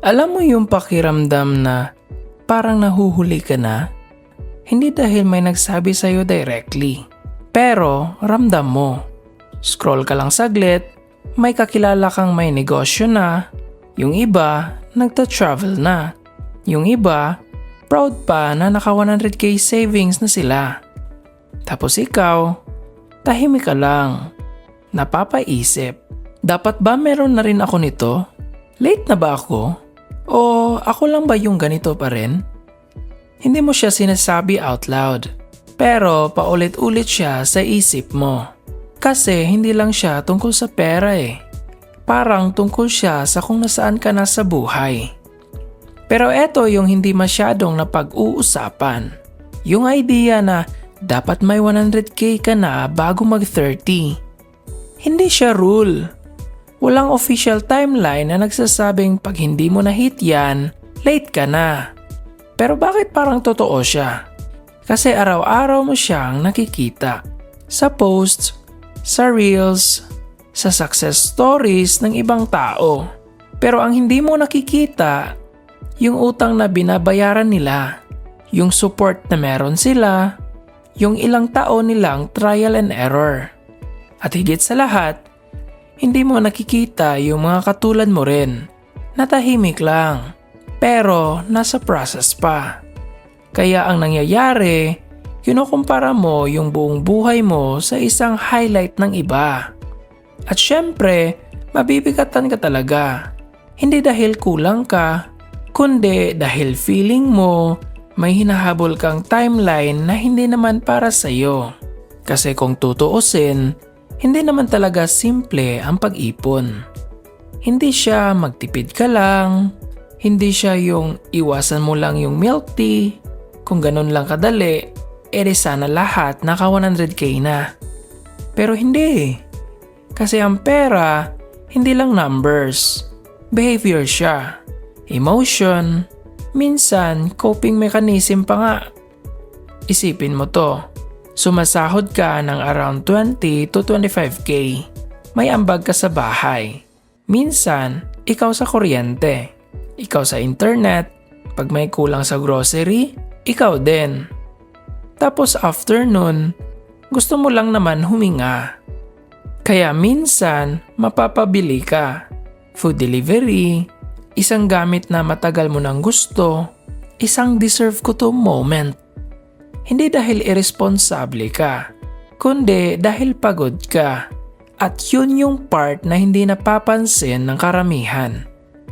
Alam mo yung pakiramdam na parang nahuhuli ka na? Hindi dahil may nagsabi sa'yo directly, pero ramdam mo. Scroll ka lang saglit, may kakilala kang may negosyo na, yung iba nagta-travel na, yung iba proud pa na naka 100k savings na sila. Tapos ikaw, tahimik ka lang, napapaisip, dapat ba meron na rin ako nito? Late na ba ako? O ako lang ba yung ganito pa rin? Hindi mo siya sinasabi out loud, pero paulit-ulit siya sa isip mo. Kasi hindi lang siya tungkol sa pera Parang tungkol siya sa kung nasaan ka na sa buhay. Pero eto yung hindi masyadong napag-uusapan. Yung idea na dapat may 100k ka na bago mag-30. Hindi siya rule. Walang official timeline na nagsasabing pag hindi mo na-hit yan, late ka na. Pero bakit parang totoo siya? Kasi araw-araw mo siyang nakikita. Sa posts, sa reels, sa success stories ng ibang tao. Pero ang hindi mo nakikita, yung utang na binabayaran nila, yung support na meron sila, yung ilang taon nilang trial and error. At higit sa lahat, hindi mo nakikita yung mga katulad mo rin, natahimik lang, pero nasa process pa. Kaya ang nangyayari, kinukumpara mo yung buong buhay mo sa isang highlight ng iba. At syempre, mabibigatan ka talaga. Hindi dahil kulang ka, kundi dahil feeling mo may hinahabol kang timeline na hindi naman para sa'yo. Kasi kung tutuusin, hindi naman talaga simple ang pag-ipon. Hindi siya magtipid ka lang, hindi siya yung iwasan mo lang yung milk tea. Kung ganun lang kadali, edi sana lahat naka 100k na. Pero hindi. Kasi ang pera, hindi lang numbers. Behavior siya. Emotion. Minsan, coping mechanism pa nga. Isipin mo to. Sumasahod ka ng around 20 to 25k. May ambag ka sa bahay. Minsan, ikaw sa kuryente. Ikaw sa internet. Pag may kulang sa grocery, ikaw din. Tapos after nun, gusto mo lang naman huminga. Kaya minsan, mapapabili ka. Food delivery, isang gamit na matagal mo nang gusto, isang deserve ko to moment. Hindi dahil irresponsible ka, kundi dahil pagod ka. At yun yung part na hindi napapansin ng karamihan.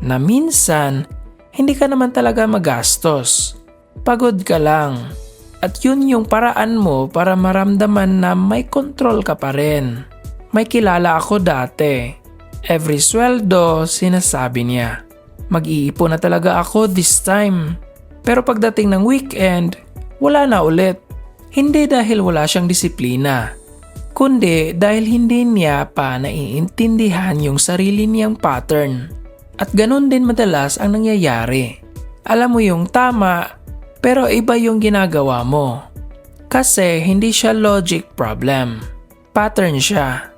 Na minsan, hindi ka naman talaga magastos. Pagod ka lang. At yun yung paraan mo para maramdaman na may control ka pa rin. May kilala ako dati. Every sweldo, sinasabi niya, mag-iipon na talaga ako this time. Pero pagdating ng weekend, wala na ulit. Hindi dahil wala siyang disiplina, kundi dahil hindi niya pa naiintindihan yung sarili niyang pattern. At ganun din madalas ang nangyayari. Alam mo yung tama, pero iba yung ginagawa mo. Kasi hindi siya logic problem. Pattern siya.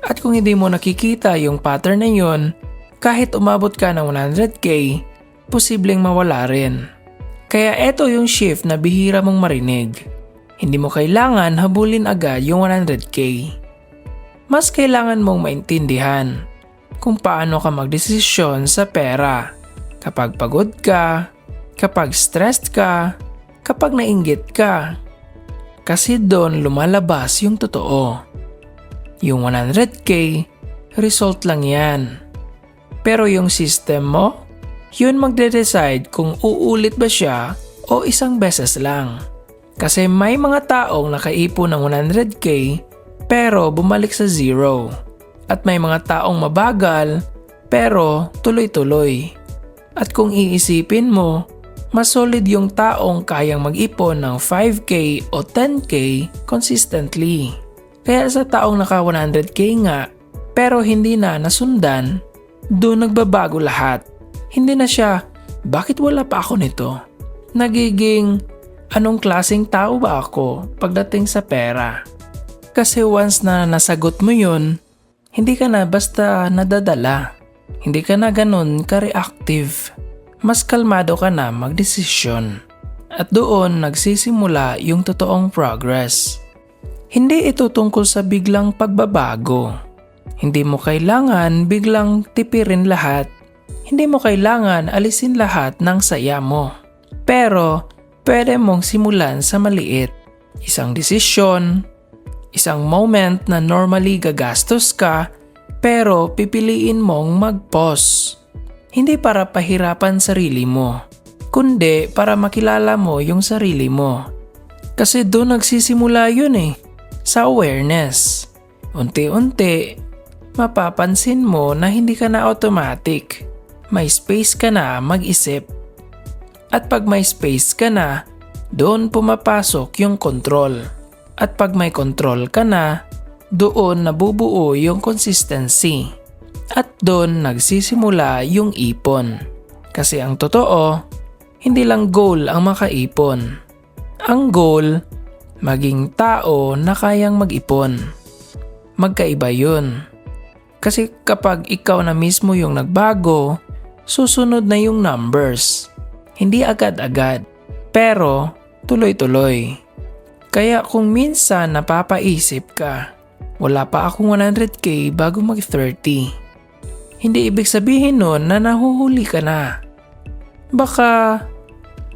At kung hindi mo nakikita yung pattern na yun, kahit umabot ka ng 100k, posibleng mawala rin. Kaya eto yung shift na bihira mong marinig. Hindi mo kailangan habulin agad yung 100k. Mas kailangan mong maintindihan kung paano ka magdesisyon sa pera. Kapag pagod ka, kapag stressed ka, kapag nainggit ka. Kasi doon lumalabas yung totoo. Yung 100k, result lang yan. Pero yung system mo, yun magde-decide kung uulit ba siya o isang beses lang. Kasi may mga taong nakaipon ng 100k pero bumalik sa zero. At may mga taong mabagal pero tuloy-tuloy. At kung iisipin mo, mas solid yung taong kayang mag-ipon ng 5k o 10k consistently. Kaya sa taong naka 100k nga pero hindi na nasundan, doon nagbabago lahat. Hindi na siya, bakit wala pa ako nito? Nagiging, anong klaseng tao ba ako pagdating sa pera? Kasi once na nasagot mo yun, hindi ka na basta nadadala. Hindi ka na ganun ka-reactive. mas kalmado ka na magdesisyon. At doon nagsisimula yung totoong progress. Hindi ito tungkol sa biglang pagbabago. Hindi mo kailangan biglang tipirin lahat. Hindi mo kailangan alisin lahat ng saya mo. Pero pwede mong simulan sa maliit. Isang desisyon, isang moment na normally gagastos ka, pero pipiliin mong mag-pause. Hindi para pahirapan sarili mo, kundi para makilala mo yung sarili mo. Kasi doon nagsisimula yun sa awareness. Unti-unti, mapapansin mo na hindi ka na automatic. May space ka na mag-isip. At pag may space ka na, doon pumapasok yung control. At pag may control ka na, doon nabubuo yung consistency. At doon nagsisimula yung ipon. Kasi ang totoo, hindi lang goal ang makaipon. Ang goal, maging tao na kayang mag-ipon. Magkaiba yun. Kasi kapag ikaw na mismo yung nagbago, susunod na yung numbers. Hindi agad-agad, pero tuloy-tuloy. Kaya kung minsan napapaisip ka, wala pa akong 100k bago mag-30. Hindi ibig sabihin nun na nahuhuli ka na. Baka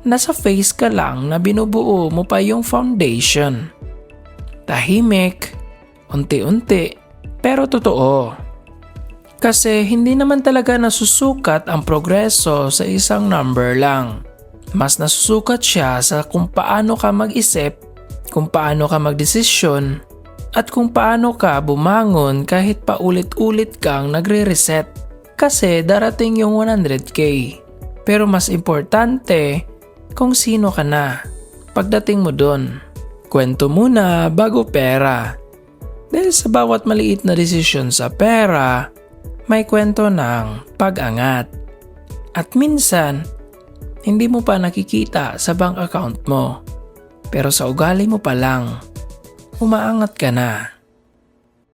nasa phase ka lang na binubuo mo pa yung foundation. Tahimik, unti-unti, pero totoo. Kasi hindi naman talaga nasusukat ang progreso sa isang number lang. Mas nasusukat siya sa kung paano ka mag-isip, kung paano ka magdesisyon, at kung paano ka bumangon kahit paulit-ulit kang nagre-reset. Kasi darating yung 100k. Pero mas importante kung sino ka na pagdating mo dun. Kwento muna bago pera. Dahil sa bawat maliit na desisyon sa pera, may kwento ng pag-angat. At minsan, hindi mo pa nakikita sa bank account mo. Pero sa ugali mo pa lang, umaangat ka na.